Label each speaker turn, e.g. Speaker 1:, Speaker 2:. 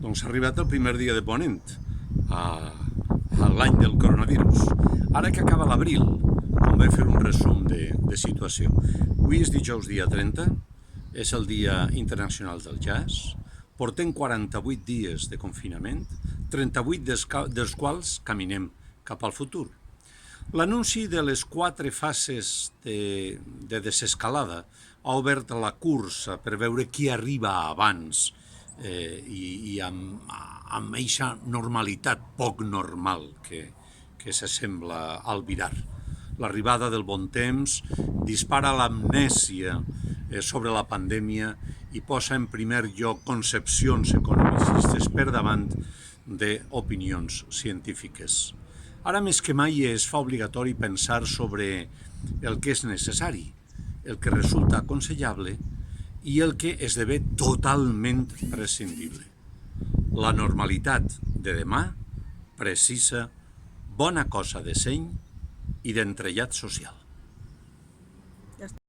Speaker 1: Doncs s'ha arribat el primer dia de ponent a l'any del coronavirus. Ara que acaba l'abril, com vaig fer un resum de situació. Avui és dijous dia 30, és el Dia Internacional del Jazz, portem 48 dies de confinament, 38 dels quals caminem cap al futur. L'anunci de les 4 fases de desescalada ha obert la cursa per veure qui arriba abans i amb eixa normalitat poc normal que s'assembla al virar. L'arribada del bon temps dispara l'amnèsia sobre la pandèmia i posa en primer lloc concepcions economicistes per davant d'opinions científiques. Ara més que mai es fa obligatori pensar sobre el que és necessari, el que resulta aconsellable i el que esdevé totalment prescindible. La normalitat de demà precisa bona cosa de seny i d'entrellat social.